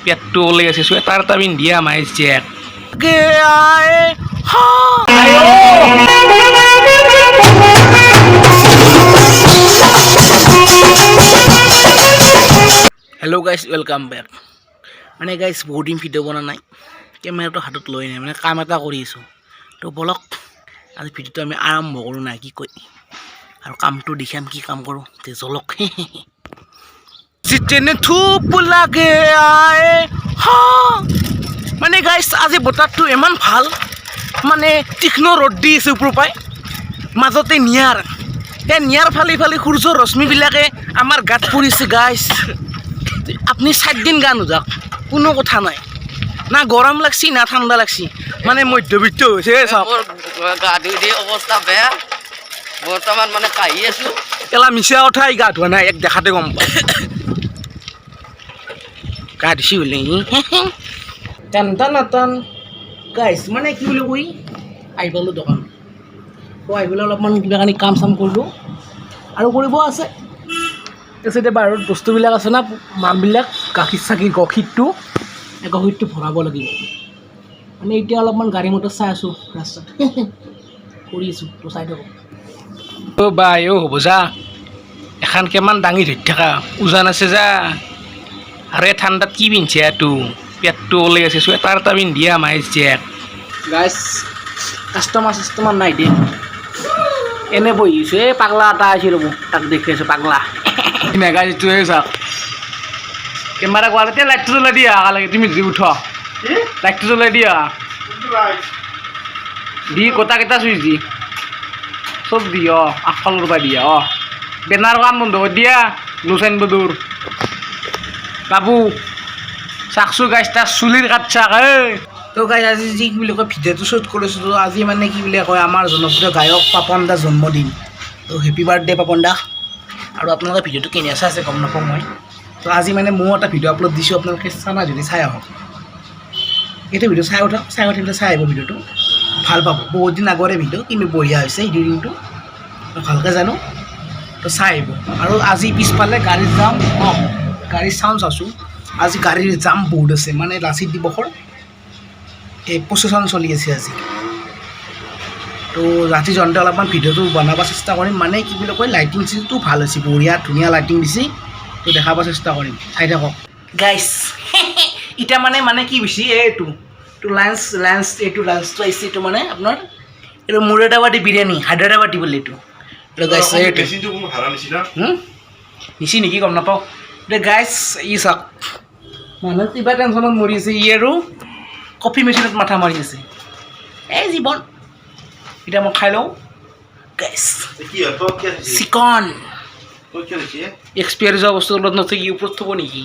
পেটটো ওলাই আছে চুৱেটাৰ এটা পিন্ধি আমাৰ Jack hello' guys welcome back মানে গাইজ বহুত দিন ভিডিঅ' বনা নাই কেমেৰাটো হাতত লৈ নাই মানে কাম এটা কৰি আছোঁ তো বলক আজি ভিডিঅ'টো আমি আৰম্ভ কৰোঁ নাই কি কয় আৰু কামটো দেখাম কি কাম কৰোঁ তে জলক জিতেনে থুপ লাগে আয়ে হা মানে গাইজ আজি বতৰটো ইমান ভাল মানে তীক্ষ্ণ ৰ'দ দি আছে ওপৰৰ পৰাই মাজতে নিয়াৰ সেই নিয়াৰ ফালি ফালি সূৰ্যৰ ৰশ্মিবিলাকে আমাৰ গাত পৰিছে গাইজ আপনি 7 দিন গা নোযাওক কোনো কথা নাই না গৰম লাগছি না ঠাণ্ডা লাগছি মানে মধ্যবিত্ত হৈছে চাওক গা ধুই অৱস্থা বেয়া বৰ্তমান মানে কাহি আছো এলা মিছা কথা গা ধোৱা নাই এক দেখাতে গম পায় গা ধুছি বুলি টান টান টান গাইছ মানে কি বুলি কৈ আহি পালোঁ দোকান আহি পেলাই অলপমান কিবা কানি কাম চাম কৰিলোঁ আৰু কৰিব আছে তাৰপিছতে বাহিৰত বস্তুবিলাক আছে না মামবিলাক গাখীৰ চাখীৰ গাখীৰটো ভৰাব লাগিব মানে এতিয়া অলপমান গাড়ী মটৰ চাই আছোঁ ৰাস্তাত কৰি আছোঁ তো চাই থাকক অ' বাই অ' হ'ব যা এখন কিমান দাঙি ধৰি থাকা উজান আছে যা আৰু এই ঠাণ্ডাত কি পিন্ধছে এইটো পেটটো ওলাই আছে চুৱেটাৰ এটা পিন্ধি আমাৰ জেক গাইছ কাষ্টমাৰ নাই দে এনে বহিছোঁ এই পাগলা এটা আছে ৰ'ব তাক দেখি আছোঁ পাগলা মেগাজিটোৱে চাওক কেমেৰা কোৱালিটি লাইটটো জ্বলাই দিয়া লাগে তুমি যি উঠ লাইটটো জ্বলাই দিয়া দি গোটাকেইটা চুইচ দি চব দি আগফালৰ পৰা দিয়া বেনাৰ কাম বন্ধ কৰি দিয়া লুচাইন বদুৰ বাবু চাকচো গাইছ তাৰ চুলিৰ কাট চাক তো গাইছ আজি যি কি বুলি কয় ভিডিঅ'টো শ্বুট কৰিছোঁ তো আজি মানে কি বুলি কয় আমাৰ জনপ্ৰিয় গায়ক পাপন দাৰ জন্মদিন তো হেপী বাৰ্থডে পাপন দা আৰু আপোনালোকে ভিডিঅ'টো কেনে আছে গম নাপাওঁ মই তো আজি মানে মই এটা ভিডিঅ' আপলোড দিছোঁ আপোনালোকে চানা যদি চাই আহক এইটো ভিডিঅ' চাই উঠি পেলাই চাই আহিব ভিডিঅ'টো ভাল পাব বহুত দিন আগৰে ভিডিঅ' কিন্তু বঢ়িয়া হৈছে এডিটিংটো ভালকৈ জানো তো চাই আহিব আৰু আজি পিছফালে গাড়ীৰ যাম গাড়ীৰ চাউণ্ড চাইছোঁ আজি গাড়ীৰ জাম বহুত আছে মানে লাচিত দিৱসৰ এই প্ৰচেছন চলি আছে আজি তো ৰাতি যাওঁতে অলপমান ভিডিঅ'টো বনাব চেষ্টা কৰিম মানে কি বুলি কয় লাইটিং চিটিংটো ভাল হৈছে বঢ়িয়া ধুনীয়া লাইটিং দিছে তো দেখাব চেষ্টা কৰিম চাই থাকক গাইছ এতিয়া মানে কি হৈছে এইটো লাঞ্চ এইটো লাঞ্চটো আহিছে এইটো মানে আপোনাৰ এইটো মুৰাদাবাদী বিৰিয়ানী হায়দৰাবাদী বুলি এইটো গাইছ নিচি নেকি গম নাপাওঁ এতিয়া গাইছ ই চাওক মানুহ কিবা টেনশ্যনত মৰি আছে ই আৰু কফি মেচিনত মাথা মাৰি আছে এই জীৱন এতিয়া মই খাই লওঁ গাইছ চিকন এক্সপায়াৰ যোৱা বস্তু অলপ নথৈ কি ওপৰত থ'ব নেকি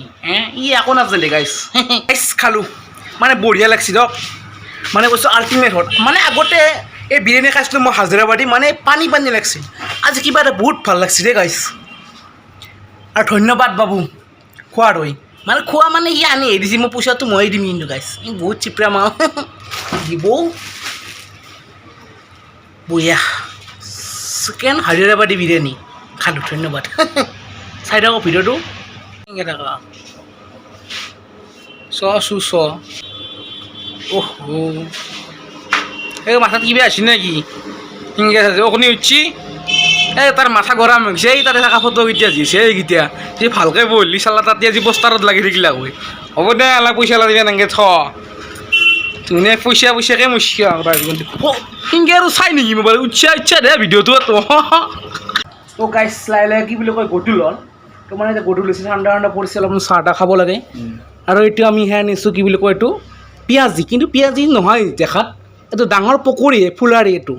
ই একো নাজানে গাইছ গাইছ খালোঁ মানে বঢ়িয়া লাগছি দিয়ক মানে কৈছোঁ আল্টিমেট হট মানে আগতে এই বিৰিয়ানী খাইছিলোঁ মই হায়দৰাবাদী মানে পানী লাগছিল আজি কিবা এটা বহুত ভাল লাগছি দেই গাইছ আৰু ধন্যবাদ বাবু খোৱাৰ হৈ মানে খোৱা মানে ই আনি দিছে মই পইচাটো ময়ে দিম কিন্তু গাইছ বহুত চিপৰা মাল দিব বঢ়িয়া চিকেন হায়দৰাবাদী বিৰিয়ানী খালোঁ ধন্যবাদ চাই থাকক ভিডিঅ'টো এনেকৈ থাকা চ অহ এই মাথাত কিবা আছে নেকি সেনেকৈ আছে অকণি উঠছি এই তাৰ মাথা গৰম হৈছে এই তাতে থকা ফটো কেতিয়া দিছে এইকেইটা যে ভালকৈ বহিলি চালা তাতে আজি বস্তাৰত লাগি থাকিলা হৈ হ'ব দে অলপ পইচা লাগিব এনেকৈ থ ধুনীয়া পইচাকৈ মুচি সেনেকৈ আৰু চাই নেকি মোবাইল উচ্চা দে ভিডিঅ'টো তো গাইছ লাহে কি বুলি কয় গধূল হ'ল তো মানে এতিয়া গধূল হৈছে ঠাণ্ডা পৰিছে অলপমান চাহ তাহ খাব লাগে আৰু এইটো আমি সেয়া আনিছোঁ কি বুলি কয় এইটো পিঁয়াজি কিন্তু পিঁয়াজি নহয় দেখাত এইটো ডাঙৰ পকৰি ফুলাৰী এইটো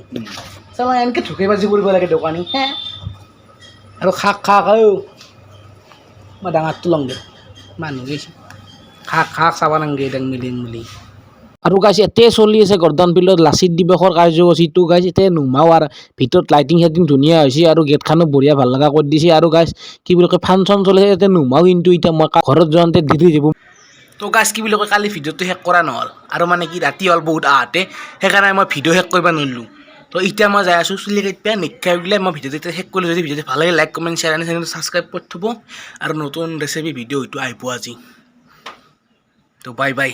চালা এনেকৈ ঢুকি বাজি কৰিব লাগে দোকানী আৰু খাক মই ডাঙৰটো লওঁ দে মানুহ গৈছে খাক চাব নাংগে ডাং মিলি আৰু গাইছ এতে চলি আছে গৰ্দন ফিল্ডত লাচিত দিৱসৰ কাৰ্যসূচীটো গাইছ এতিয়া নুমাও আৰু ভিতৰত লাইটিং চাইটিং ধুনীয়া হৈছে আৰু গেটখনো বঢ়িয়া ভাল লগা কৰি দিছে আৰু গাইছ কি বুলি কয় ফাংচন চলিছে ইয়াতে নুমাও কিন্তু এতিয়া মই ঘৰত যাওঁতে দি থৈ যাব তো গাইছ কি বুলি কয় কালি ভিডিঅ'টো শেষ কৰা নহ'ল আৰু মানে কি ৰাতি হ'ল বহুত আহোঁতে সেইকাৰণে মই ভিডিঅ' শেষ কৰিব নোৱাৰিলোঁ তো এতিয়া মই যাই আছোঁ চুলি কেইটা নিক্ষাই পেলাই মই ভিডিঅ'টো এতিয়া শেষ কৰিলোঁ যদি ভিডিঅ'টো ভাল লাগে লাইক কমেণ্ট শ্বেয়াৰ চেনেলটো ছাবস্ক্ৰাইব কৰি থ'ব আৰু নতুন ৰেচিপি ভিডিঅ' হয়তো আহিব আজি তো বাই বাই